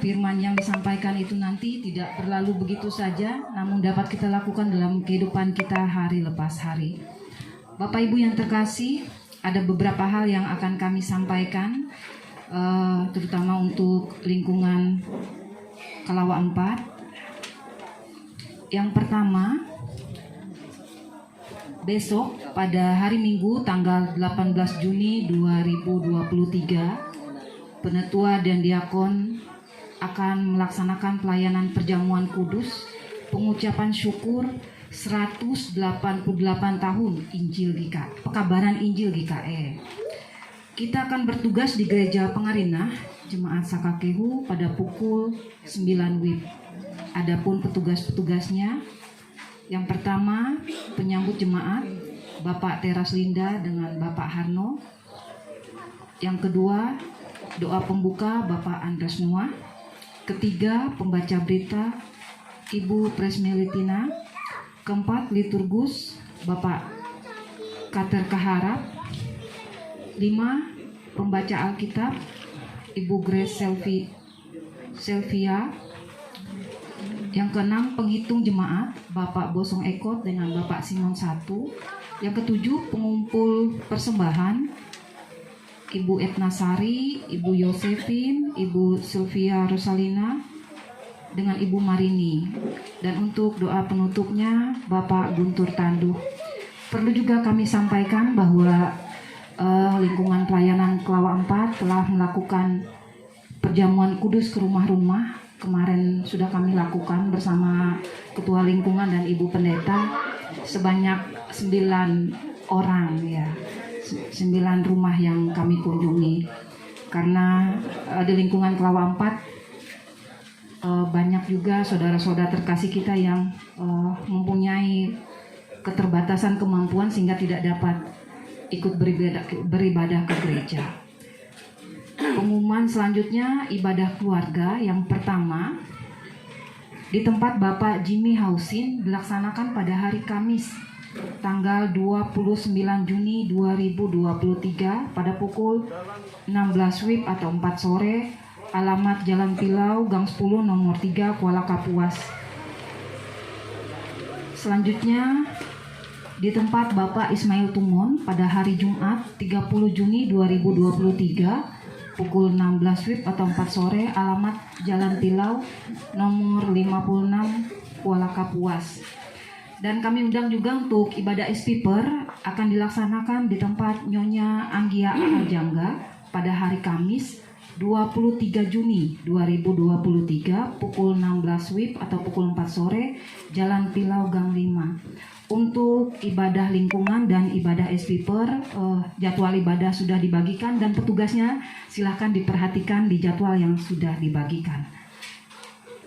firman yang disampaikan itu nanti tidak berlalu begitu saja, namun dapat kita lakukan dalam kehidupan kita hari lepas hari. Bapak Ibu yang terkasih, ada beberapa hal yang akan kami sampaikan, terutama untuk lingkungan Kelawa 4. Yang pertama, besok pada hari Minggu tanggal 18 Juni 2023, Penetua dan Diakon akan melaksanakan pelayanan perjamuan kudus, pengucapan syukur 188 tahun Injil GKE, pekabaran Injil GKE. Kita akan bertugas di Gereja Pengarinah Jemaat Sakakehu pada pukul 9 WIB. Adapun petugas-petugasnya, yang pertama penyambut jemaat Bapak Teras Linda dengan Bapak Harno. Yang kedua, doa pembuka Bapak Andres Noah. Ketiga, pembaca berita Ibu Presmelitina. Keempat, liturgus Bapak Kater Kaharap. 5, pembaca Alkitab Ibu Grace Selvia. Yang keenam, penghitung jemaat Bapak Bosong Ekot dengan Bapak Simon 1. Yang ketujuh, pengumpul persembahan Ibu Etna Sari, Ibu Yosefin, Ibu Sylvia Rosalina dengan Ibu Marini. Dan untuk doa penutupnya Bapak Guntur Tanduh. Perlu juga kami sampaikan bahwa lingkungan pelayanan Kelawa 4 telah melakukan perjamuan kudus ke rumah-rumah. Kemarin sudah kami lakukan bersama Ketua Lingkungan dan Ibu Pendeta sebanyak 9 orang ya. 9 rumah yang kami kunjungi, karena di lingkungan Kelawa 4 banyak juga saudara-saudara terkasih kita yang mempunyai keterbatasan kemampuan sehingga tidak dapat ikut beribadah ke gereja. Pengumuman selanjutnya, ibadah keluarga yang pertama di tempat Bapak Jimmy Hausin dilaksanakan pada hari Kamis tanggal 29 Juni 2023 pada pukul 16 WIB atau 4 sore, alamat Jalan Pilau, Gang 10 nomor 3, Kuala Kapuas. Selanjutnya di tempat Bapak Ismail Tumon pada hari Jumat 30 Juni 2023 pukul 16 WIB atau 4 sore, alamat Jalan Pilau nomor 56, Kuala Kapuas. Dan kami undang juga untuk ibadah Espiper akan dilaksanakan di tempat Nyonya Anggia Jangga pada hari Kamis 23 Juni 2023 pukul 16 WIB atau pukul 4 sore, Jalan Pilau Gang 5. Untuk ibadah lingkungan dan ibadah Espiper, jadwal ibadah sudah dibagikan dan petugasnya silahkan diperhatikan di jadwal yang sudah dibagikan.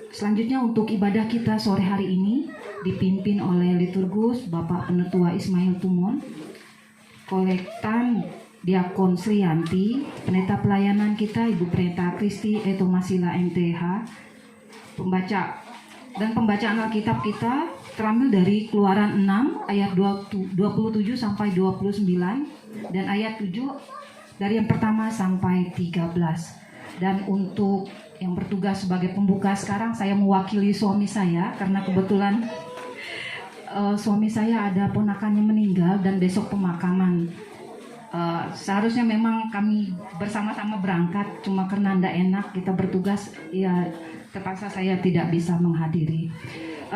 Selanjutnya untuk ibadah kita sore hari ini dipimpin oleh liturgus Bapak Penetua Ismail Tumon, kolektan Diakon Sriyanti, pendeta pelayanan kita Ibu Pendeta Kristi Etomasila MTH, pembacaan Alkitab kita terambil dari Keluaran 6 ayat 27 sampai 29 dan ayat 7 dari yang pertama sampai 13. Dan untuk yang bertugas sebagai pembuka sekarang saya mewakili suami saya karena kebetulan suami saya ada ponakannya meninggal dan besok pemakaman. Seharusnya memang kami bersama-sama berangkat, cuma karena tidak enak kita bertugas, ya terpaksa saya tidak bisa menghadiri.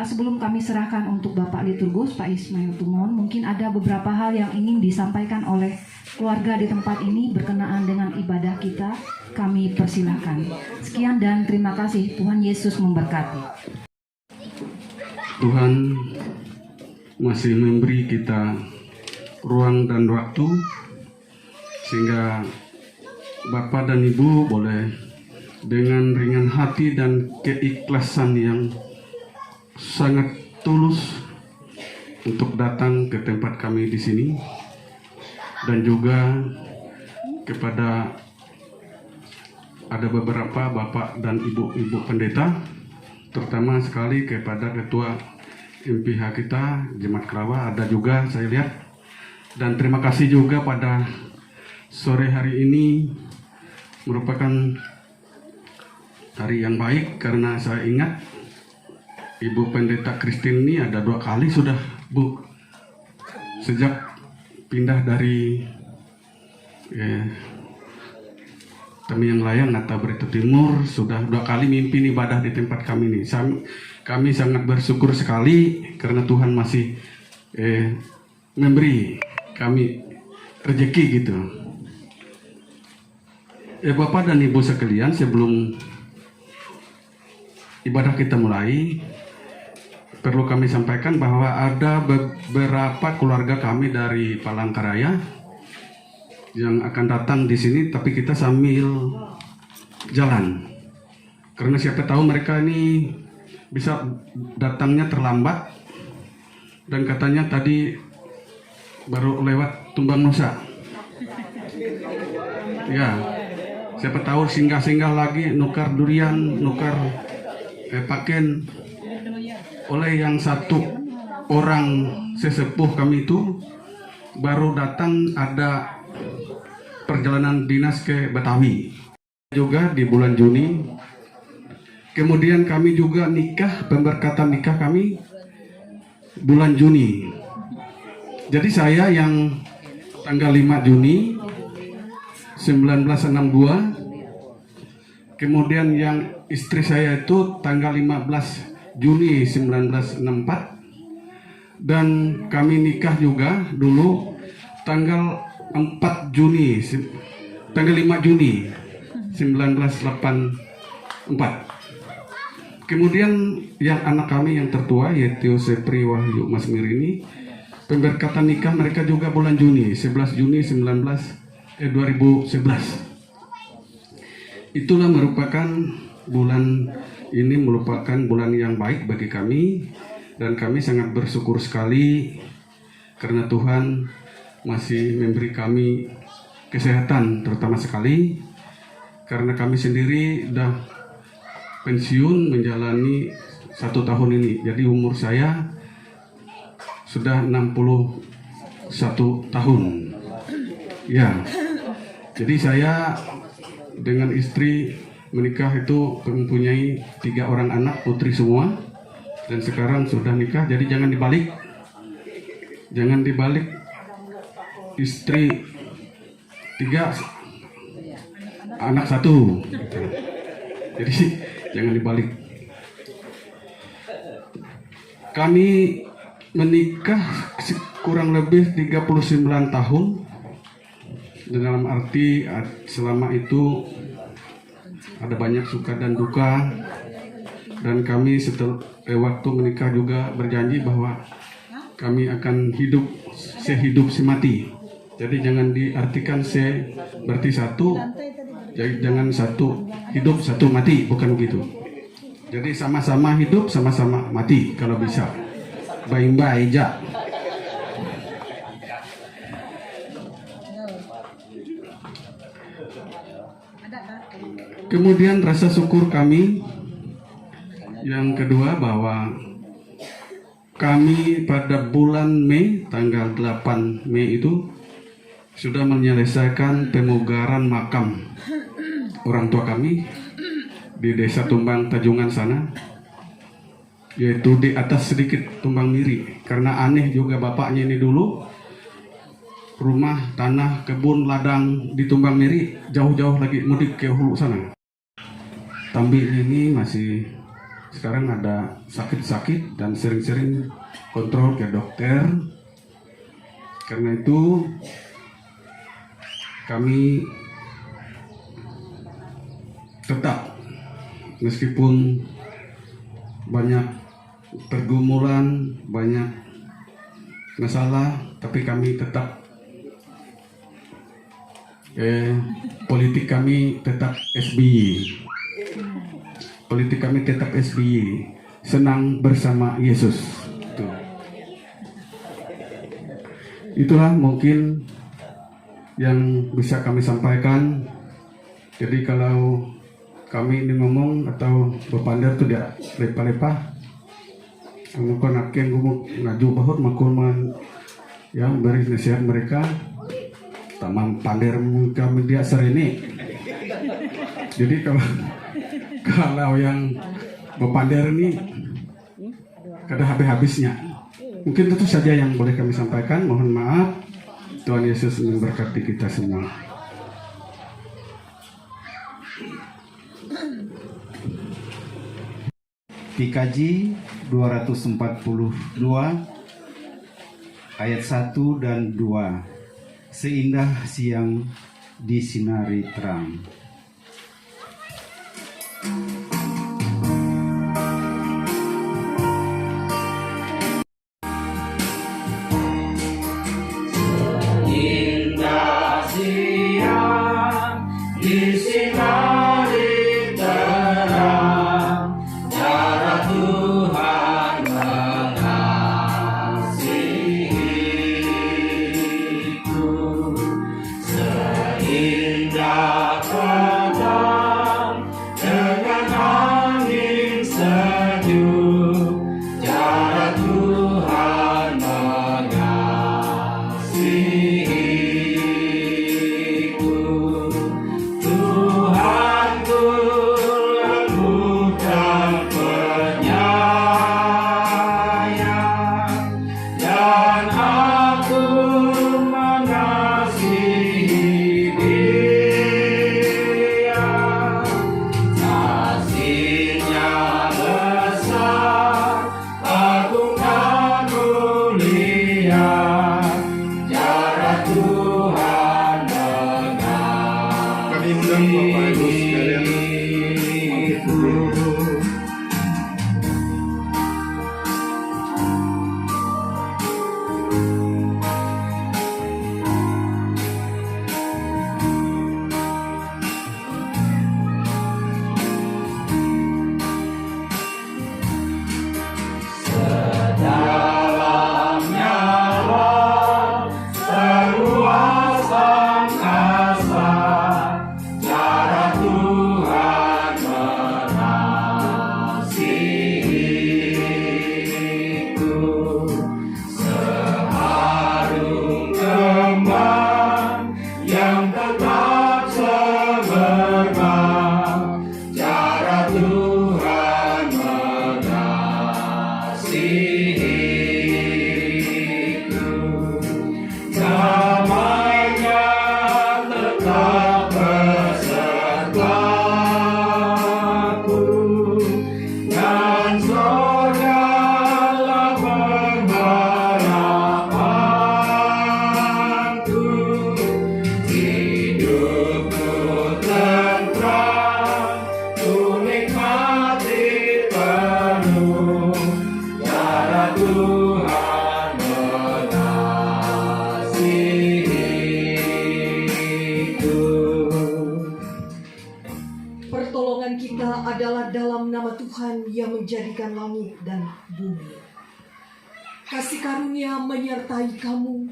Sebelum kami serahkan untuk Bapak Liturgus Pak Ismail Tumon, mungkin ada beberapa hal yang ingin disampaikan oleh keluarga di tempat ini berkenaan dengan ibadah kita. Kami persilahkan. Sekian dan terima kasih. Tuhan Yesus memberkati. Tuhan masih memberi kita ruang dan waktu sehingga Bapak dan Ibu boleh dengan ringan hati dan keikhlasan yang sangat tulus untuk datang ke tempat kami di sini, dan juga kepada ada beberapa Bapak dan Ibu pendeta, terutama sekali kepada Ketua MPH kita Jemaat Kelawa ada juga saya lihat, dan terima kasih juga pada sore hari ini merupakan hari yang baik karena saya ingat Ibu Pendeta Christine ini ada 2 kali sudah, Bu, sejak pindah dari Tamiang Layang atau Barito Timur, sudah 2 kali mimpin ibadah di tempat kami ini. Kami sangat bersyukur sekali karena Tuhan masih memberi kami rezeki gitu. Bapak dan Ibu sekalian, sebelum ibadah kita mulai, perlu kami sampaikan bahwa ada beberapa keluarga kami dari Palangkaraya yang akan datang di sini, tapi kita sambil jalan. Karena siapa tahu mereka ini bisa datangnya terlambat, dan katanya tadi baru lewat Tumbang Nusa. Ya, siapa tahu singgah-singgah lagi nukar durian, nukar paken oleh yang satu orang sesepuh kami itu baru datang ada perjalanan dinas ke Betawi juga di bulan Juni. Kemudian kami juga nikah, pemberkatan nikah kami bulan Juni. Jadi saya yang tanggal 5 Juni 1962, kemudian yang istri saya itu tanggal 15 Juni 1964, dan kami nikah juga dulu tanggal 4 Juni, tanggal 5 Juni 1984. Kemudian yang anak kami yang tertua yaitu Sepri Wahyu Masmir ini, pemberkatan nikah mereka juga bulan Juni, 11 Juni 2011. Itulah merupakan bulan ini merupakan bulan yang baik bagi kami, dan kami sangat bersyukur sekali karena Tuhan masih memberi kami kesehatan, terutama sekali karena kami sendiri sudah pensiun menjalani 1 tahun ini. Jadi umur saya sudah 61 tahun. Ya, jadi saya dengan istri menikah itu mempunyai 3 orang anak, putri semua, dan sekarang sudah nikah. Jadi jangan dibalik, istri 3, anak 1, jadi jangan dibalik. Kami menikah kurang lebih 39 tahun, dalam arti selama itu ada banyak suka dan duka, dan kami setelah waktu menikah juga berjanji bahwa kami akan hidup sehidup semati. Jadi jangan diartikan berarti satu, jadi jangan satu hidup satu mati, bukan begitu. Jadi sama-sama hidup, sama-sama mati kalau bisa. Baik-baik aja. Kemudian rasa syukur kami yang kedua bahwa kami pada bulan Mei, tanggal 8 Mei itu sudah menyelesaikan pemugaran makam orang tua kami di Desa Tumbang Tajungan sana, yaitu di atas sedikit Tumbang Miri. Karena aneh juga bapaknya ini dulu rumah, tanah, kebun, ladang di Tumbang Miri, jauh-jauh lagi mudik ke hulu sana. Tambi ini masih sekarang ada sakit-sakit dan sering-sering kontrol ke dokter. Karena itu kami tetap, meskipun banyak pergumulan, banyak masalah, tapi kami tetap politik kami tetap SBY. Politik kami tetap SBY, senang bersama Yesus. Itulah mungkin yang bisa kami sampaikan. Jadi kalau kami ini ngomong atau berpandar itu dia lepa-lepa, mungkin akan ngomong ngaju bahut makulman yang beri nasihat mereka, tamam pandar kami dia serini. Jadi Kalau yang bepander ini kada habis-habisnya. Mungkin itu saja yang boleh kami sampaikan. Mohon maaf. Tuhan Yesus memberkati kita semua. PKJ 242 ayat 1 dan 2. Seindah siang disinari terang. Indah siang disinari terang, cara Tuhan mengasihiku. Seindah pedang dengan angin sejuk, cara Tuhan mengasihiku. Tuhanku lembut dan penyayang, dan aku mengasihi Dia. Kasih-Nya besar, agung dan mulia, cara Tuhan Kami undang Bapak Ibu sekalian mengasihiku. Dalam nyawa seluas angkasa, cara Tuhan mengasihiku. Seharum kembang yang tetap semerbak, cara Tuhan mengasihiku. Damai-Nya tetap besertaku, dan surgalah pengharapanku. Hidupku tentram, ku nikmati penuh, cara Tuhan mengasihiku. Pertolongan kita adalah dalam nama Tuhan yang menjadikan langit dan bumi. Kasih karunia menyertai kamu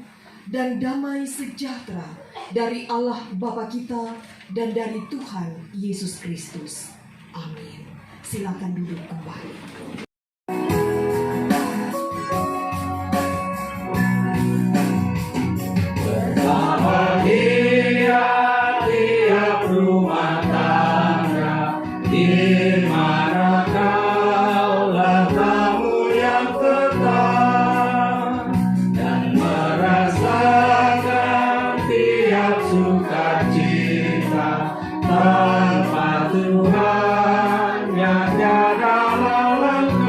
dan damai sejahtera dari Allah Bapa kita dan dari Tuhan Yesus Kristus. Amin. Silakan duduk kembali. Bahagia tiap rumah tangga, di mana kaulah tamu yang tetap, dan merasakan tiap sukacita. Tanpa Tuhan yang tiada lengkap.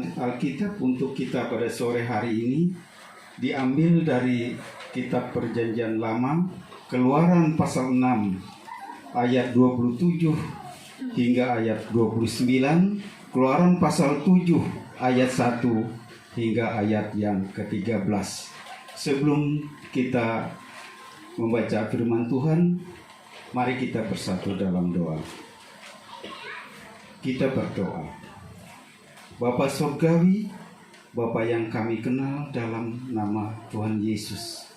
Bacaan Alkitab untuk kita pada sore hari ini diambil dari Kitab Perjanjian Lama, Keluaran pasal 6 ayat 27 hingga ayat 29, Keluaran pasal 7 ayat 1 hingga ayat yang ke-13. Sebelum kita membaca firman Tuhan, mari kita bersatu dalam doa. Kita berdoa. Bapa Surgawi, Bapa yang kami kenal dalam nama Tuhan Yesus,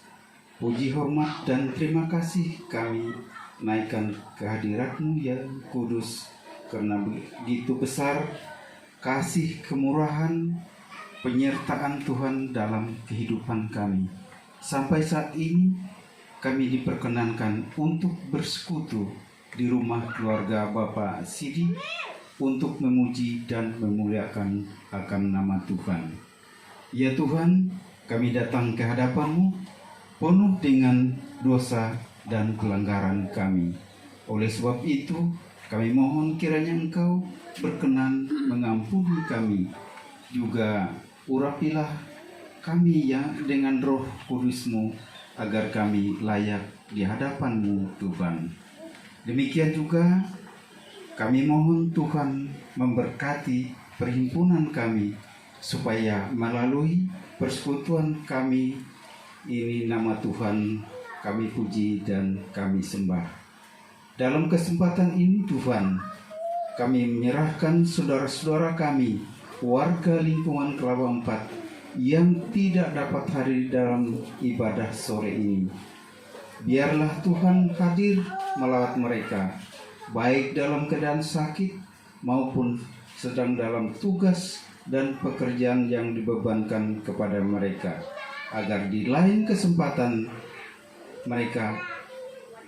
puji, hormat, dan terima kasih kami naikkan kehadirat-Mu yang kudus, karena begitu besar kasih, kemurahan, penyertaan Tuhan dalam kehidupan kami. Sampai saat ini kami diperkenankan untuk bersekutu di rumah keluarga Bapak Sidi untuk memuji dan memuliakan akan nama Tuhan. Ya Tuhan, kami datang ke hadapan-Mu penuh dengan dosa dan pelanggaran kami. Oleh sebab itu, kami mohon kiranya Engkau berkenan mengampuni kami. Juga urapilah kami ya dengan Roh Kudus-Mu, agar kami layak di hadapan-Mu Tuhan. Demikian juga kami mohon Tuhan memberkati perhimpunan kami, supaya melalui persekutuan kami ini nama Tuhan kami puji dan kami sembah. Dalam kesempatan ini Tuhan, kami menyerahkan saudara-saudara kami, warga lingkungan Kelapa Empat yang tidak dapat hadir dalam ibadah sore ini. Biarlah Tuhan hadir melawat mereka, baik dalam keadaan sakit maupun sedang dalam tugas dan pekerjaan yang dibebankan kepada mereka, agar di lain kesempatan mereka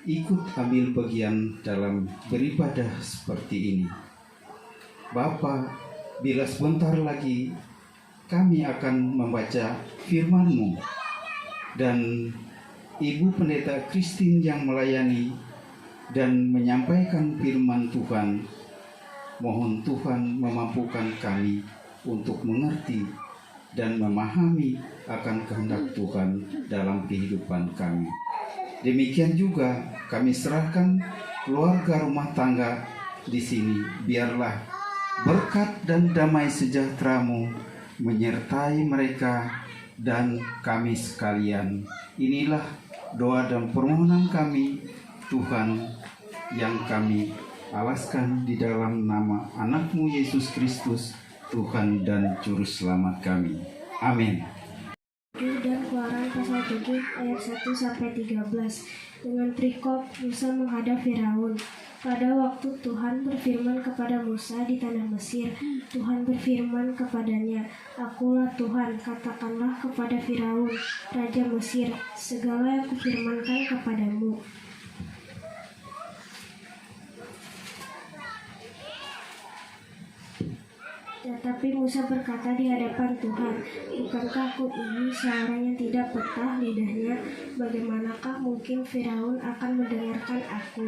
ikut ambil bagian dalam beribadah seperti ini. Bapa, bila sebentar lagi kami akan membaca firman-Mu, dan Ibu Pendeta Christine yang melayani dan menyampaikan firman Tuhan, mohon Tuhan memampukan kami untuk mengerti dan memahami akan kehendak Tuhan dalam kehidupan kami. Demikian juga kami serahkan keluarga rumah tangga di sini. Biarlah berkat dan damai sejahtera-Mu menyertai mereka dan kami sekalian. Inilah doa dan permohonan kami, Tuhan, yang kami alaskan di dalam nama anak-Mu Yesus Kristus, Tuhan dan Juru Selamat kami. Amin. Dan Keluaran pasal 7 ayat 1-13. Dengan perikop Musa menghadap Firaun. Pada waktu Tuhan berfirman kepada Musa di tanah Mesir, Tuhan berfirman kepadanya, "Akulah Tuhan, katakanlah kepada Firaun, Raja Mesir, segala yang kufirmankan kepadamu." Tetapi Musa berkata di hadapan Tuhan, "Bukankah aku ini seorang yang tidak petah lidahnya? Bagaimanakah mungkin Firaun akan mendengarkan aku?"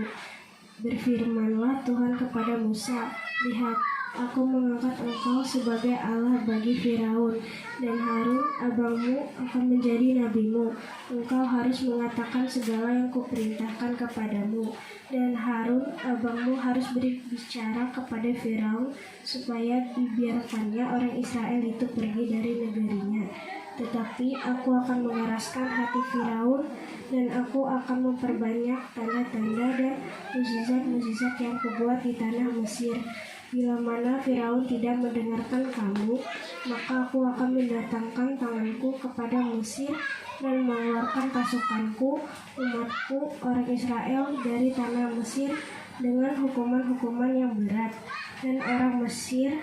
Berfirmanlah Tuhan kepada Musa, "Lihat, aku mengangkat engkau sebagai Allah bagi Firaun, dan Harun abangmu akan menjadi nabimu. Engkau harus mengatakan segala yang kuperintahkan kepadamu, dan Harun abangmu harus berbicara kepada Firaun supaya dibiarkannya orang Israel itu pergi dari negerinya. Tetapi aku akan mengeraskan hati Firaun, dan aku akan memperbanyak tanda-tanda dan mukjizat-mukjizat yang kubuat di tanah Mesir. Bila mana Firaun tidak mendengarkan kamu, maka aku akan mendatangkan tanganku kepada Mesir dan mengeluarkan pasukanku, umatku, orang Israel dari tanah Mesir dengan hukuman-hukuman yang berat. Dan orang Mesir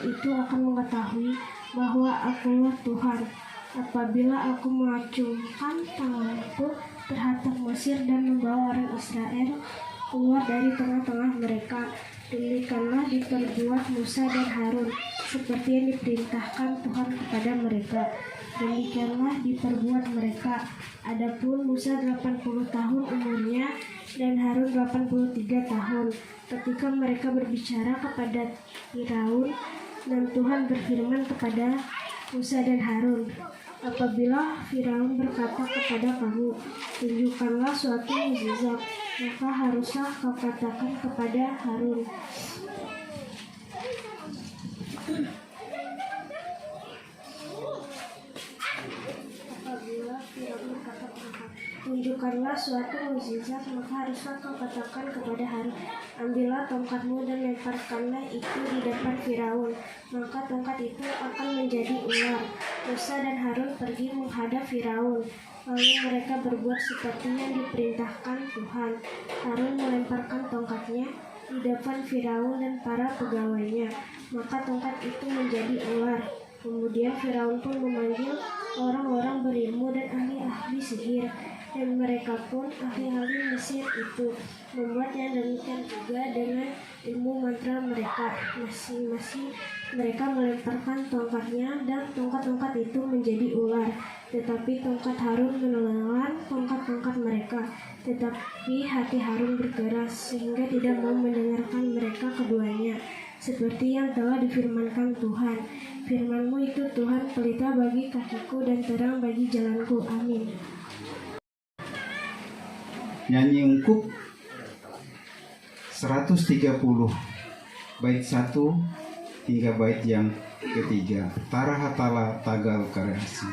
itu akan mengetahui bahwa akulah Tuhan, apabila aku mengacungkan tanganku terhadap Mesir dan membawa orang Israel keluar dari tengah-tengah mereka. Demikianlah diperbuat Musa dan Harun, seperti yang diperintahkan Tuhan kepada mereka. Demikianlah diperbuat mereka. Adapun Musa 80 tahun umurnya dan Harun 83 tahun. Ketika mereka berbicara kepada Firaun, Dan Tuhan berfirman kepada Musa dan Harun, apabila Firaun berkata kepada kamu, tunjukkanlah suatu mukjizat, maka haruslah kau katakan kepada Harun, tunjukkanlah suatu mukjizat, maka haruslah kau katakan kepada Harun, ambillah tongkatmu dan lemparkanlah itu di depan Firaun, maka tongkat itu akan menjadi ular. Musa dan Harun pergi menghadap Firaun, lalu mereka berbuat seperti yang diperintahkan Tuhan. Harun melemparkan tongkatnya di depan Firaun dan para pegawainya, maka tongkat itu menjadi ular. Kemudian Firaun pun memanggil orang-orang berilmu dan ahli-ahli sihir, dan mereka pun ahli-ahli Mesir itu membuat yang demikian juga dengan ilmu mantra mereka. Masing-masing mereka melemparkan tongkatnya dan tongkat-tongkat itu menjadi ular. Tetapi tongkat Harun menelan tongkat-tongkat mereka. Tetapi hati Harun berkeras sehingga tidak mau mendengarkan mereka keduanya. Seperti yang telah difirmankan Tuhan, firman-Mu itu Tuhan pelita bagi kakiku dan terang bagi jalanku. Amin. Nyanyi ungkup 130 bait 1 hingga bait yang ketiga. Tarahatala tagal kareasi.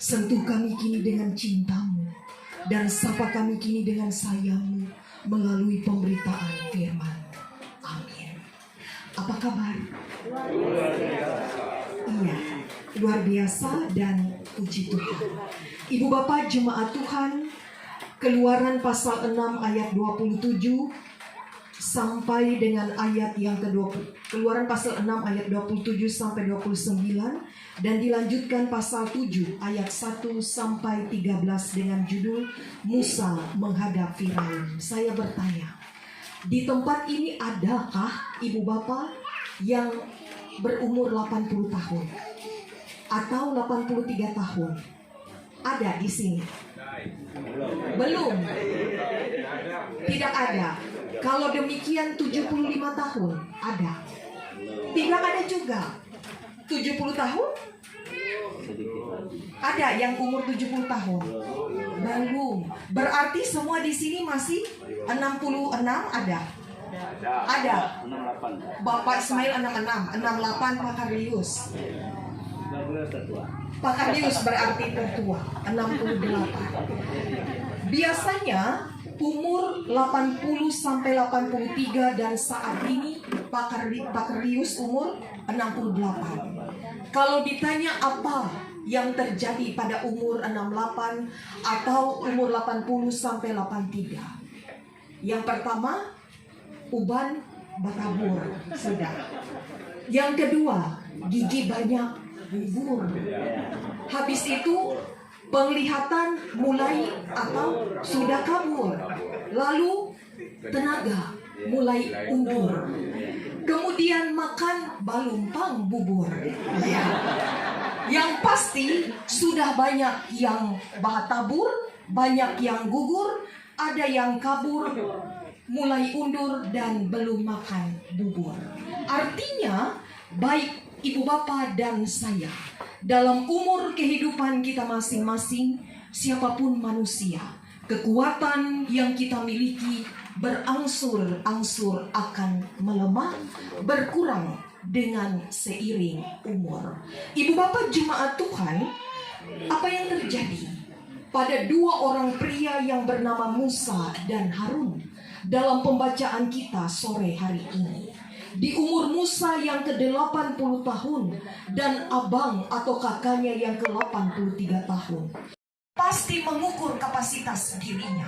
Sentuh kami kini dengan cinta-Mu dan sapa kami kini dengan sayang-Mu melalui pemberitaan firman. Amin. Apa kabar? Iya, luar biasa dan puji Tuhan. Ibu Bapak jemaat Tuhan, Keluaran pasal 6 ayat 27 sampai dengan ayat yang ke-20. Keluaran pasal 6 ayat 27 sampai 29 dan dilanjutkan pasal 7 ayat 1 sampai 13 dengan judul Musa menghadap Firaun. Saya bertanya, di tempat ini adakah ibu bapak yang berumur 80 tahun atau 83 tahun? Ada di sini? Belum. Tidak ada. Kalau demikian 75 tahun ada. Tidak ada juga. 70 tahun? Ada yang umur 70 tahun? Belum. Berarti semua di sini masih 66 ada? Ada. Bapak Ismail 66, 68 Pak Karlius. Pakarius berarti tertua, 68. Biasanya umur 80 sampai 83 dan saat ini Pakarius umur 68. Kalau ditanya apa yang terjadi pada umur 68 atau umur 80 sampai 83. Yang pertama, uban bertabur sudah. Yang kedua, gigi banyak gugur. Habis itu penglihatan mulai atau sudah kabur. Lalu tenaga mulai undur. Kemudian makan balumpang bubur. Ya. Yang pasti sudah banyak yang bahatabur, banyak yang gugur, ada yang kabur, mulai undur dan belum makan bubur. Artinya baik ibu bapak dan saya dalam umur kehidupan kita masing-masing, siapapun manusia, kekuatan yang kita miliki berangsur-angsur akan melemah, berkurang dengan seiring umur. Ibu bapak jemaat Tuhan, apa yang terjadi pada dua orang pria yang bernama Musa dan Harun dalam pembacaan kita sore hari ini? Di umur Musa yang ke-80 tahun dan abang atau kakaknya yang ke-83 tahun, pasti mengukur kapasitas dirinya.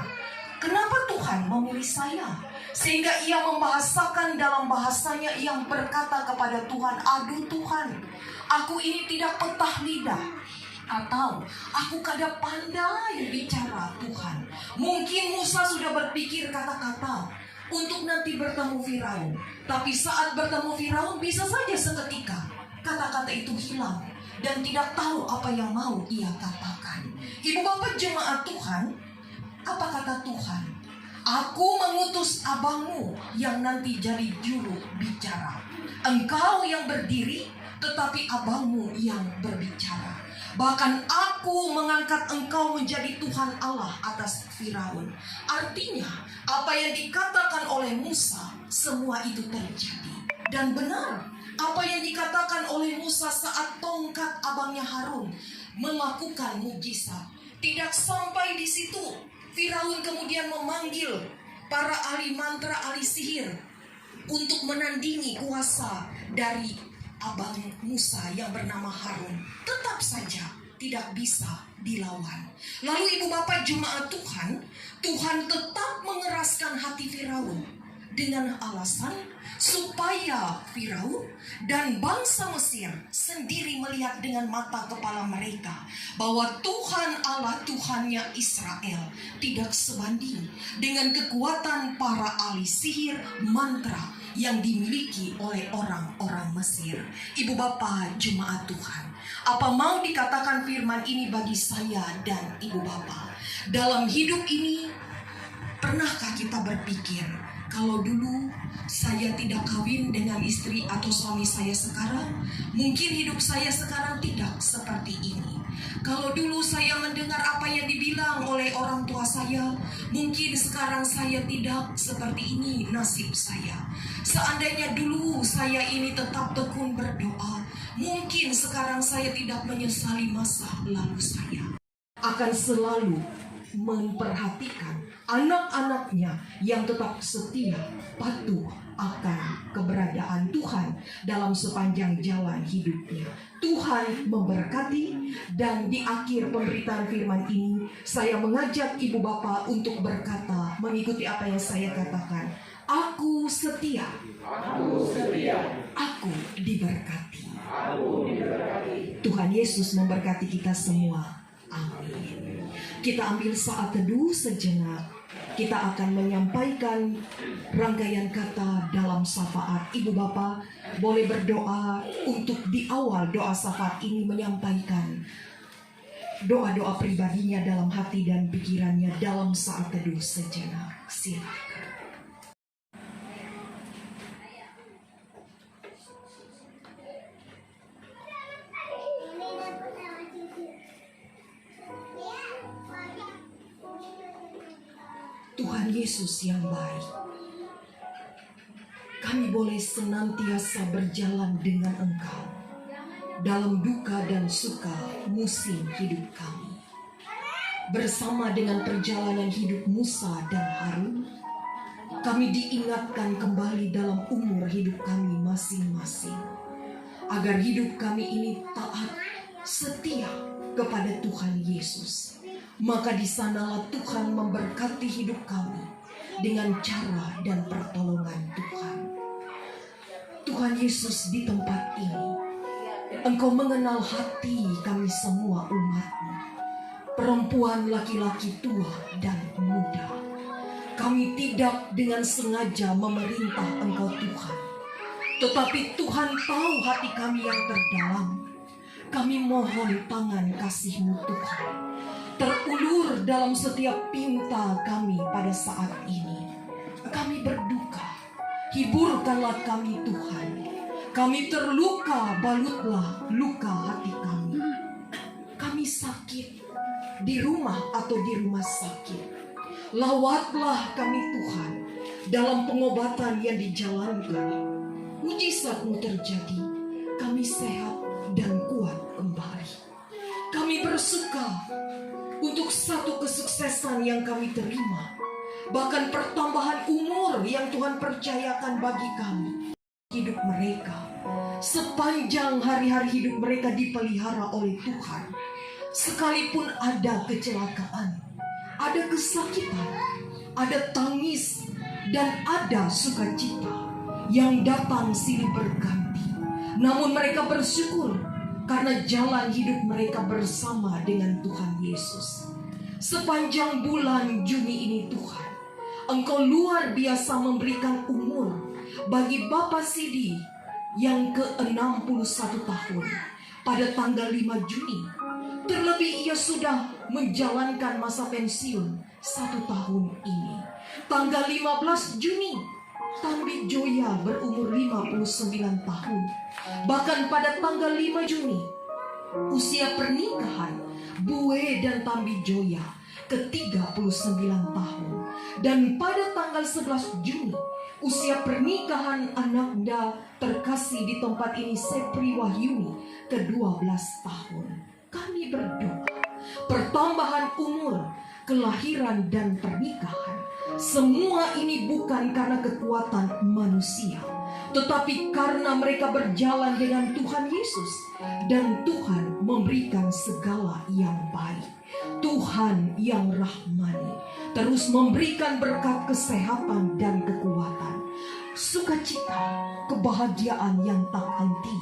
Kenapa Tuhan memilih saya? Sehingga ia membahasakan dalam bahasanya yang berkata kepada Tuhan, aduh Tuhan, aku ini tidak petah lidah. Atau aku kada pandai bicara Tuhan. Mungkin Musa sudah berpikir kata-kata untuk nanti bertemu Firaun. Tapi saat bertemu Firaun bisa saja seketika kata-kata itu hilang dan tidak tahu apa yang mau ia katakan. Ibu bapak jemaat Tuhan, apa kata Tuhan? Aku mengutus abangmu yang nanti jadi juru bicara. Engkau yang berdiri, tetapi abangmu yang berbicara. Bahkan aku mengangkat engkau menjadi Tuhan Allah atas Firaun. Artinya, apa yang dikatakan oleh Musa, semua itu terjadi. Dan benar, apa yang dikatakan oleh Musa saat tongkat abangnya Harun melakukan mukjizat. Tidak sampai di situ. Firaun kemudian memanggil para ahli mantra, ahli sihir untuk menandingi kuasa dari abang Musa yang bernama Harun. Tetap saja tidak bisa dilawan. Lalu ibu bapak jemaat Tuhan, Tuhan tetap mengeraskan hati Firaun dengan alasan supaya Firaun dan bangsa Mesir sendiri melihat dengan mata kepala mereka bahwa Tuhan Allah, Tuhannya Israel tidak sebanding dengan kekuatan para ahli sihir mantra yang dimiliki oleh orang-orang Mesir. Ibu bapak jemaat Tuhan, apa mau dikatakan firman ini bagi saya dan ibu bapak? Dalam hidup ini, pernahkah kita berpikir, kalau dulu saya tidak kawin dengan istri atau suami saya sekarang, mungkin hidup saya sekarang tidak seperti ini. Kalau dulu saya mendengar apa yang dibilang oleh orang tua saya, mungkin sekarang saya tidak seperti ini nasib saya. Seandainya dulu saya ini tetap tekun berdoa, mungkin sekarang saya tidak menyesali masa lalu saya. Akan selalu memperhatikan anak-anaknya yang tetap setia, patuh akan keberadaan Tuhan dalam sepanjang jalan hidupnya. Tuhan memberkati, dan di akhir pemberitaan firman ini saya mengajak ibu bapak untuk berkata mengikuti apa yang saya katakan. Aku setia. Aku setia. Aku diberkati. Aku diberkati. Tuhan Yesus memberkati kita semua. Amin. Kita ambil saat teduh sejenak. Kita akan menyampaikan rangkaian kata dalam syafaat. Ibu bapak boleh berdoa untuk di awal doa syafaat ini menyampaikan doa-doa pribadinya dalam hati dan pikirannya dalam saat teduh sejenak. Silakan. Tuhan Yesus yang baik, kami boleh senantiasa berjalan dengan Engkau dalam duka dan suka musim hidup kami. Bersama dengan perjalanan hidup Musa dan Harun, kami diingatkan kembali dalam umur hidup kami masing-masing, agar hidup kami ini taat, setia kepada Tuhan Yesus. Maka di sanalah Tuhan memberkati hidup kami dengan cara dan pertolongan Tuhan. Tuhan Yesus, di tempat ini Engkau mengenal hati kami semua umat-Mu, perempuan, laki-laki, tua dan muda. Kami tidak dengan sengaja memerintah Engkau Tuhan, tetapi Tuhan tahu hati kami yang terdalam. Kami mohon tangan kasih-Mu Tuhan terulur dalam setiap pinta kami pada saat ini. Kami berduka, hiburkanlah kami Tuhan. Kami terluka, balutlah luka hati kami. Kami sakit di rumah atau di rumah sakit, lawatlah kami Tuhan dalam pengobatan yang dijalankan. Mujizat-Mu terjadi, kami sehat dan kuat kembali. Kami bersuka untuk satu kesuksesan yang kami terima, bahkan pertambahan umur yang Tuhan percayakan bagi kami. Hidup mereka, sepanjang hari-hari hidup mereka dipelihara oleh Tuhan. Sekalipun ada kecelakaan, ada kesakitan, ada tangis, dan ada sukacita yang datang silih berganti, namun mereka bersyukur karena jalan hidup mereka bersama dengan Tuhan Yesus. Sepanjang bulan Juni ini Tuhan, Engkau luar biasa memberikan umur bagi Bapak Sidi yang ke-61 tahun pada tanggal 5 Juni. Terlebih ia sudah menjalankan masa pensiun 1 tahun ini. Tanggal 15 Juni, Tambi Joya berumur 59 tahun. Bahkan pada tanggal 5 Juni, usia pernikahan Bue dan Tambi Joya ke-39 tahun. Dan pada tanggal 11 Juni, usia pernikahan anaknya terkasih di tempat ini, Sepri Wahyuni, ke-12 tahun. Kami berdoa, pertambahan umur, kelahiran dan pernikahan, semua ini bukan karena kekuatan manusia, tetapi karena mereka berjalan dengan Tuhan Yesus, dan Tuhan memberikan segala yang baik. Tuhan yang rahmani terus memberikan berkat kesehatan dan kekuatan, sukacita, kebahagiaan yang tak henti,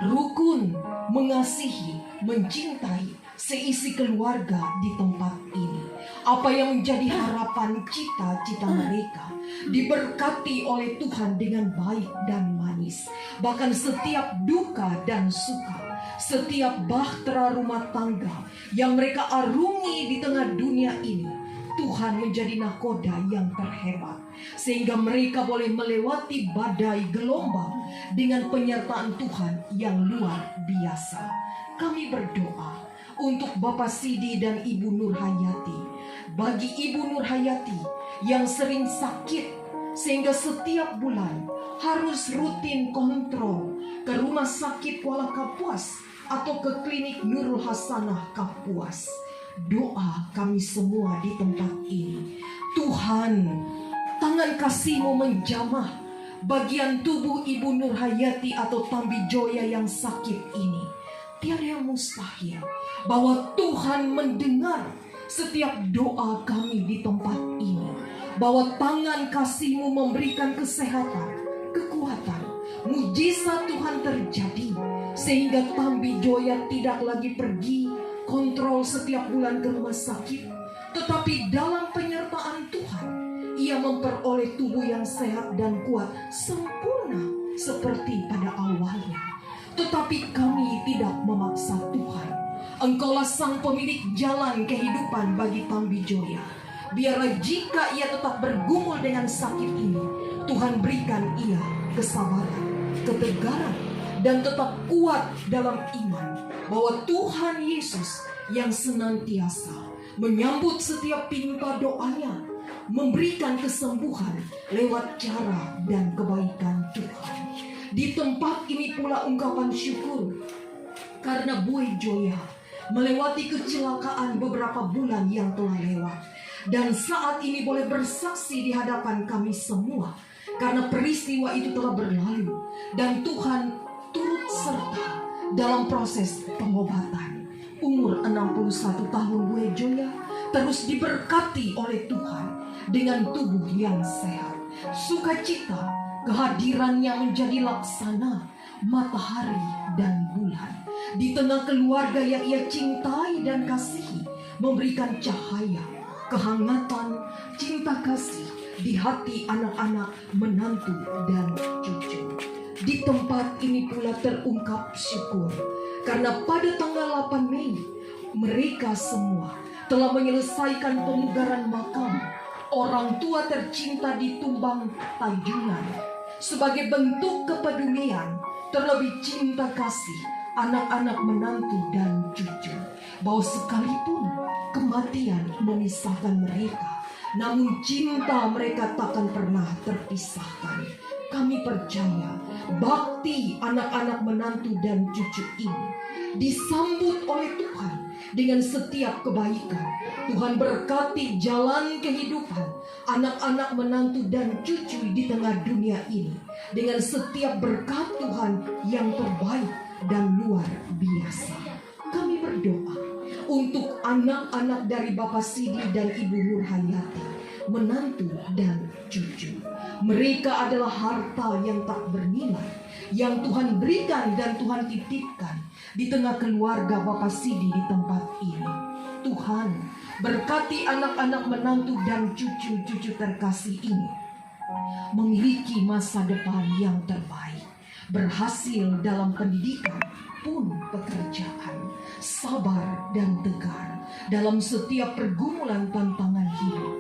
rukun, mengasihi, mencintai seisi keluarga di tempat ini. Apa yang menjadi harapan cita-cita mereka diberkati oleh Tuhan dengan baik dan manis. Bahkan setiap duka dan suka, setiap bahtera rumah tangga yang mereka arungi di tengah dunia ini, Tuhan menjadi nakoda yang terhebat, sehingga mereka boleh melewati badai gelombang dengan penyertaan Tuhan yang luar biasa. Kami berdoa untuk Bapak Sidi dan Ibu Nur Hayati. Bagi Ibu Nur Hayati yang sering sakit sehingga setiap bulan harus rutin kontrol ke rumah sakit Kuala Kapuas atau ke klinik Nurul Hasanah Kapuas. Doa kami semua di tempat ini, Tuhan, tangan kasih-Mu menjamah bagian tubuh Ibu Nur Hayati atau Tambi Joya yang sakit ini. Tiada yang mustahil bahwa Tuhan mendengar setiap doa kami di tempat ini, bahwa tangan kasih-Mu memberikan kesehatan, kekuatan, mujizat Tuhan terjadi, sehingga Tambi Joya tidak lagi pergi kontrol setiap bulan ke rumah sakit, tetapi dalam penyertaan Tuhan, ia memperoleh tubuh yang sehat dan kuat, sempurna seperti pada awalnya. Tetapi kami tidak memaksa Tuhan. Engkaulah sang pemilik jalan kehidupan bagi Tambi Joya. Biarlah jika ia tetap bergumul dengan sakit ini, Tuhan berikan ia kesabaran, ketegaran, dan tetap kuat dalam iman bahwa Tuhan Yesus yang senantiasa menyambut setiap pinta doanya, memberikan kesembuhan lewat cara dan kebaikan Tuhan. Di tempat ini pula ungkapan syukur karena Boy Joya melewati kecelakaan beberapa bulan yang telah lewat. Dan saat ini boleh bersaksi di hadapan kami semua, karena peristiwa itu telah berlalu dan Tuhan turut serta dalam proses pengobatan. Umur 61 tahun Boy Joya terus diberkati oleh Tuhan dengan tubuh yang sehat. Sukacita kehadirannya menjadi laksana matahari dan bulan di tengah keluarga yang ia cintai dan kasihi, memberikan cahaya, kehangatan, cinta kasih di hati anak-anak, menantu, dan cucu. Di tempat ini pula terungkap syukur, karena pada tanggal 8 Mei mereka semua telah menyelesaikan pemugaran makam orang tua tercinta di Tumbang Tanjungan sebagai bentuk kepedulian, terlebih cinta kasih anak-anak, menantu, dan cucu. Bahwa sekalipun kematian memisahkan mereka, namun cinta mereka takkan pernah terpisahkan. Kami percaya bakti anak-anak, menantu, dan cucu ini disambut oleh Tuhan dengan setiap kebaikan. Tuhan berkati jalan kehidupan anak-anak, menantu, dan cucu di tengah dunia ini dengan setiap berkat Tuhan yang terbaik dan luar biasa. Kami berdoa untuk anak-anak dari Bapak Sidi dan Ibu Nur Hayati, menantu dan cucu. Mereka adalah harta yang tak bernilai yang Tuhan berikan dan Tuhan titipkan di tengah keluarga Bapak Sidi di tempat ini. Tuhan berkati anak-anak, menantu, dan cucu-cucu terkasih ini memiliki masa depan yang terbaik, berhasil dalam pendidikan pun pekerjaan, sabar dan tegar dalam setiap pergumulan tantangan hidup,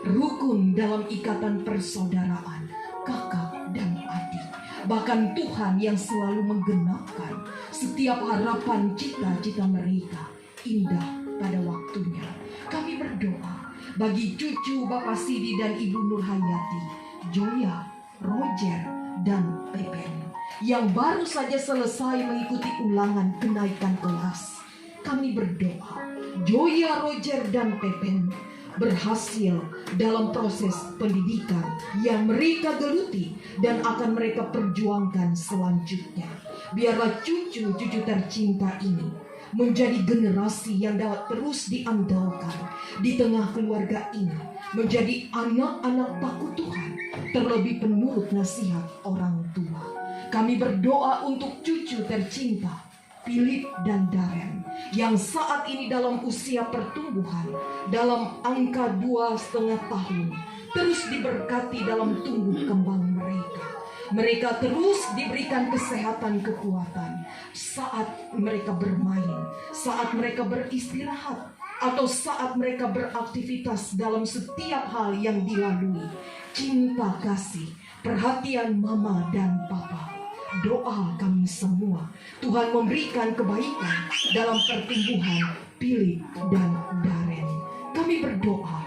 rukun dalam ikatan persaudaraan kakak dan adik. Bahkan Tuhan yang selalu menggenapkan setiap harapan cita-cita mereka indah pada waktunya. Kami berdoa bagi cucu Bapak Sidi dan Ibu Nur Hayati, Joya, Roger, dan Pepen yang baru saja selesai mengikuti ulangan kenaikan kelas. Kami berdoa Joya, Roger, dan Pepen berhasil dalam proses pendidikan yang mereka geluti dan akan mereka perjuangkan selanjutnya. Biarlah cucu-cucu tercinta ini menjadi generasi yang dapat terus diandalkan di tengah keluarga ini, menjadi anak-anak takut Tuhan, terlebih penurut nasihat orang tua. Kami berdoa untuk cucu tercinta Philip dan Darren yang saat ini dalam usia pertumbuhan, dalam angka 2,5 tahun, terus diberkati dalam tumbuh kembang mereka. Mereka terus diberikan kesehatan, kekuatan saat mereka bermain, saat mereka beristirahat, atau saat mereka beraktivitas dalam setiap hal yang dilalui. Cinta kasih, perhatian mama dan papa. Doa kami semua, Tuhan memberikan kebaikan dalam pertumbuhan Philip dan Darren. Kami berdoa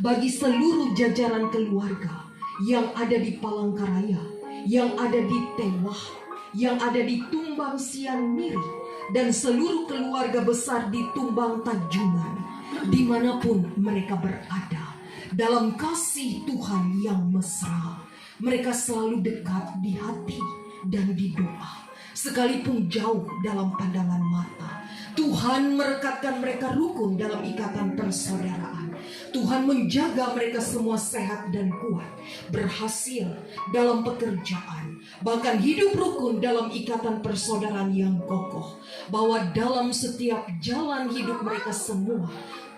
bagi seluruh jajaran keluarga yang ada di Palangkaraya, yang ada di Tewah, yang ada di Tumbang Sian Miri, dan seluruh keluarga besar di Tumbang Tanjungan, dimanapun mereka berada, dalam kasih Tuhan yang mesra. Mereka selalu dekat di hati dan di doa, sekalipun jauh dalam pandangan mata. Tuhan merekatkan mereka rukun dalam ikatan persaudaraan. Tuhan menjaga mereka semua sehat dan kuat, berhasil dalam pekerjaan, bahkan hidup rukun dalam ikatan persaudaraan yang kokoh. Bahwa dalam setiap jalan hidup mereka semua,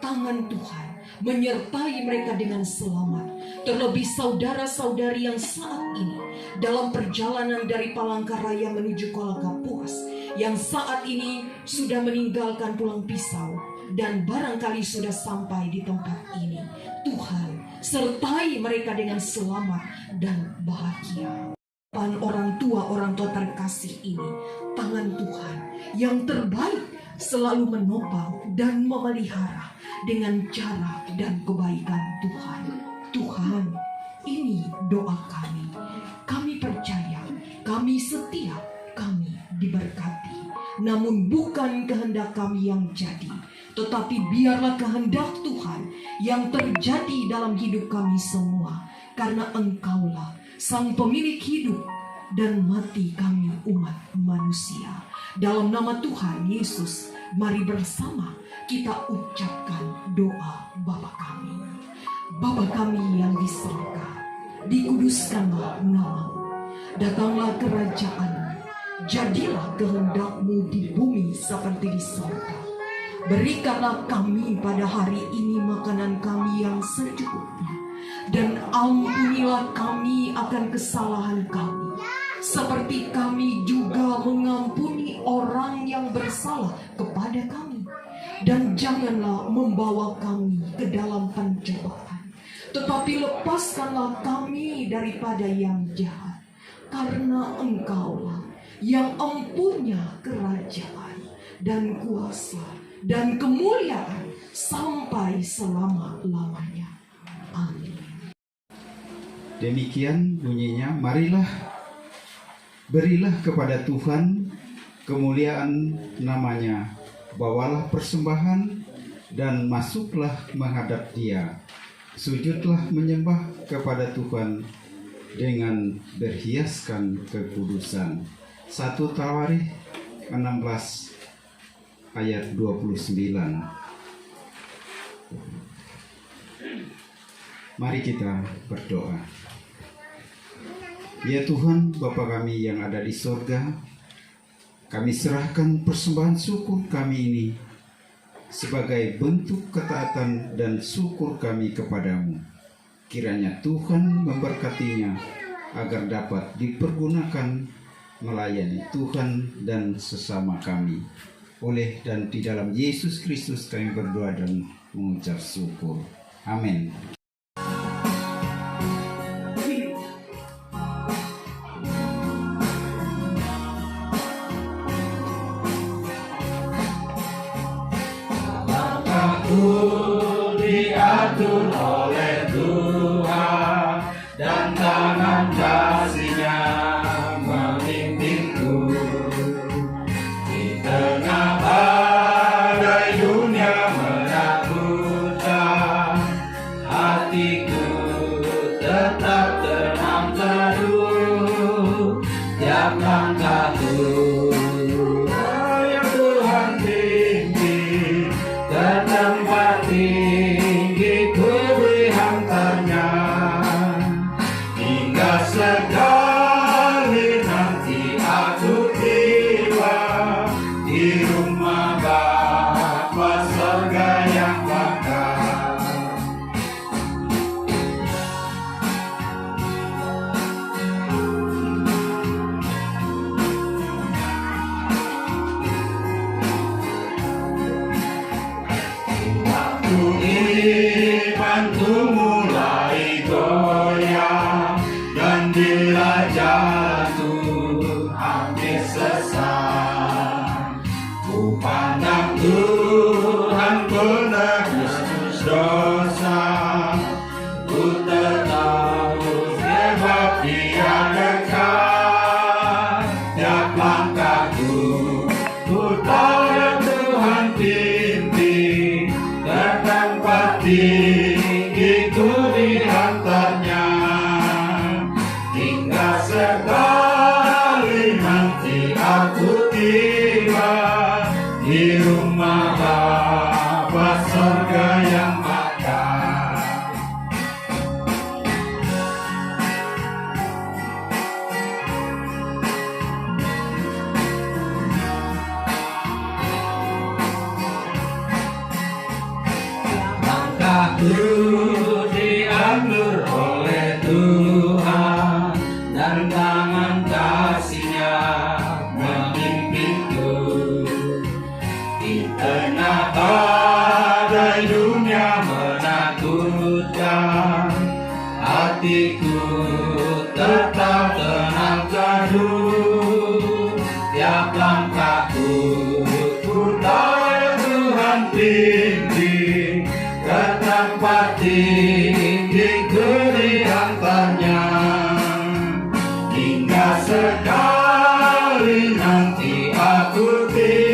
tangan Tuhan menyertai mereka dengan selamat. Terlebih saudara-saudari yang saat ini dalam perjalanan dari Palangkaraya menuju Kuala Kapuas, yang saat ini sudah meninggalkan Pulang Pisau dan barangkali sudah sampai di tempat ini. Tuhan sertai mereka dengan selamat dan bahagia. Orang tua terkasih ini, tangan Tuhan yang terbaik selalu menopang dan memelihara dengan cara dan kebaikan Tuhan. Tuhan, ini doa kami. Kami percaya, kami setia, kami diberkati. namun bukan kehendak kami yang jadi, tetapi biarlah kehendak Tuhan yang terjadi dalam hidup kami semua, karena Engkaulah Sang Pemilik hidup dan mati kami umat manusia. Dalam nama Tuhan Yesus, mari bersama kita ucapkan doa Bapa kami. Bapa kami yang di surga, dikuduskanlah nama-Mu. Datanglah kerajaan-Mu, jadilah kehendak-Mu di bumi seperti di surga. Berikanlah kami pada hari ini makanan kami yang secukupnya, dan ampunilah kami akan kesalahan kami, seperti kami juga mengampuni orang yang bersalah kepada kami. Dan janganlah membawa kami ke dalam pencobaan, tetapi lepaskanlah kami daripada yang jahat. Karena Engkaulah yang empunya kerajaan dan kuasa dan kemuliaan sampai selama-lamanya. Amin. Demikian bunyinya, marilah berilah kepada Tuhan kemuliaan namanya, bawalah persembahan dan masuklah menghadap Dia. Sujudlah menyembah kepada Tuhan dengan berhiaskan kekudusan. 1 Tawarikh 16 ayat 29. Mari kita berdoa. Ya Tuhan, Bapa kami yang ada di sorga, kami serahkan persembahan syukur kami ini sebagai bentuk ketaatan dan syukur kami kepadamu. Kiranya Tuhan memberkatinya agar dapat dipergunakan melayani Tuhan dan sesama kami. Oleh dan di dalam Yesus Kristus kami berdoa dan mengucap syukur. Amin. Diatur oleh Tuhan dan tangan kasih-Nya memimpinku di tengah badai dunia menakutkan. Hatiku tetap tenang teduh, tiap langkahku yang Tuhan pimpin ke tempat tinggi ku dihantarnya, hingga sekali nanti aku tiba di rumah Bapa surga yang bakal. Imanku mulai goyah dan bila jatuh hampir sesat, ku pandang Tuhan penebus dosa, ku tahu sebab Dia dekat. Tiap langkahku ku tahu Tuhan pimpin ke tempat tinggi ku dihantarnya, hingga sekali nanti aku tiba di rumah Bapa surga yang akan. Langkahku diatur oleh Tuhan dan tangan kasih-Nya memimpinku di tengah badai dunia menakutkan. Hatiku tetap tenang teduh, tiap langkahku ku tahu Tuhan pimpin ke tempat tinggi ku dihantarnya, hingga sekali nanti aku tiba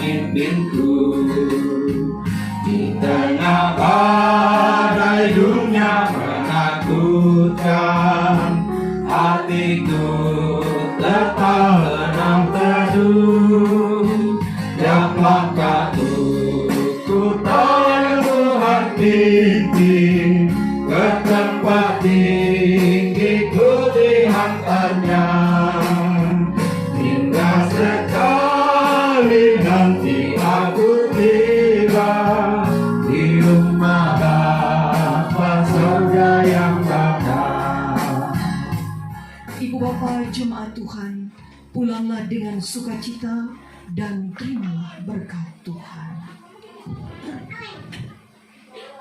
pemimpinku. Di tengah badai dunia menakutkan, hatiku tetap tenang teduh. Tiap langkahku ku tahu Tuhan pimpin, ke tempat tinggi ku dihantarnya. Hingga sekali nanti aku tiba di rumah Bapa surga yang bakal. Ibu Bapa jemaat Tuhan, pulanglah dengan sukacita dan terimalah berkat Tuhan.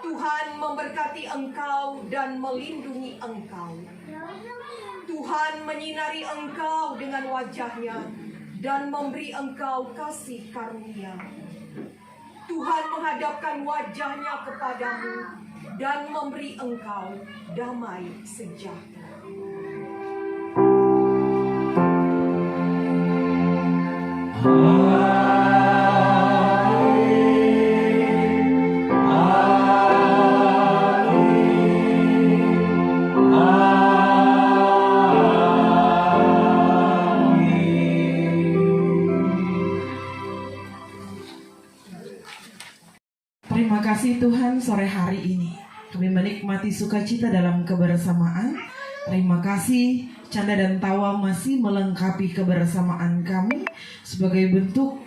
Tuhan memberkati engkau dan melindungi engkau. Tuhan menyinari engkau dengan wajahnya dan memberi engkau kasih karunia. Tuhan menghadapkan wajahnya kepadamu dan memberi engkau damai sejahtera. Terima kasih Tuhan, sore hari ini kami menikmati sukacita dalam kebersamaan. Terima kasih canda dan tawa masih melengkapi kebersamaan kami sebagai bentuk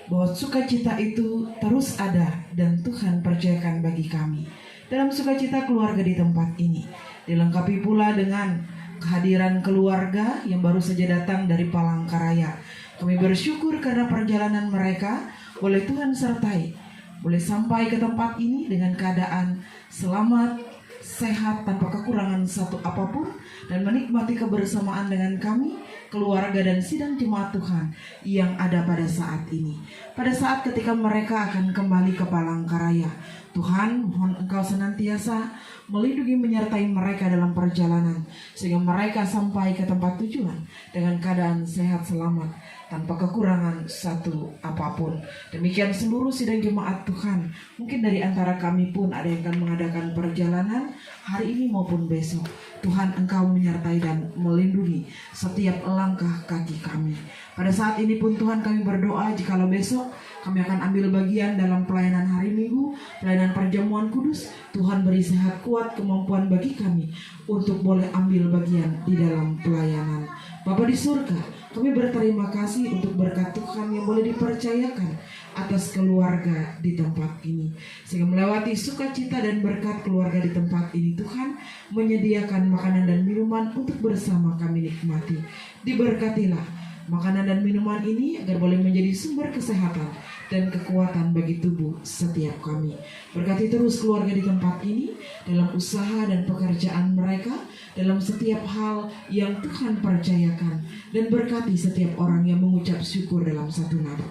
bahwa sukacita itu terus ada dan Tuhan percayakan bagi kami. Dalam sukacita keluarga di tempat ini dilengkapi pula dengan kehadiran keluarga yang baru saja datang dari Palangkaraya. Kami bersyukur karena perjalanan mereka boleh Tuhan sertai, boleh sampai ke tempat ini dengan keadaan selamat, sehat, tanpa kekurangan satu apapun, dan menikmati kebersamaan dengan kami, keluarga dan sidang jemaat Tuhan yang ada pada saat ini. Pada saat ketika mereka akan kembali ke Palangkaraya, Tuhan mohon Engkau senantiasa melindungi menyertai mereka dalam perjalanan, sehingga mereka sampai ke tempat tujuan dengan keadaan sehat selamat, tanpa kekurangan satu apapun. Demikian seluruh sidang jemaat Tuhan. Mungkin dari antara kami pun ada yang akan mengadakan perjalanan hari ini maupun besok. Tuhan Engkau menyertai dan melindungi setiap langkah kaki kami. Pada saat ini pun Tuhan kami berdoa jikalau besok kami akan ambil bagian dalam pelayanan hari Minggu, pelayanan perjamuan kudus. Tuhan beri sehat kuat kemampuan bagi kami untuk boleh ambil bagian di dalam pelayanan. Bapa di surga, kami berterima kasih untuk berkat Tuhan yang boleh dipercayakan atas keluarga di tempat ini. Sehingga melewati sukacita dan berkat keluarga di tempat ini, Tuhan menyediakan makanan dan minuman untuk bersama kami nikmati. Diberkatilah makanan dan minuman ini agar boleh menjadi sumber kesehatan dan kekuatan bagi tubuh setiap kami. Berkati terus keluarga di tempat ini dalam usaha dan pekerjaan mereka, dalam setiap hal yang Tuhan percayakan, dan berkati setiap orang yang mengucap syukur dalam satu nama,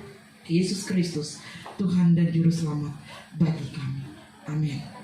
Yesus Kristus, Tuhan dan Juru Selamat bagi kami. Amin.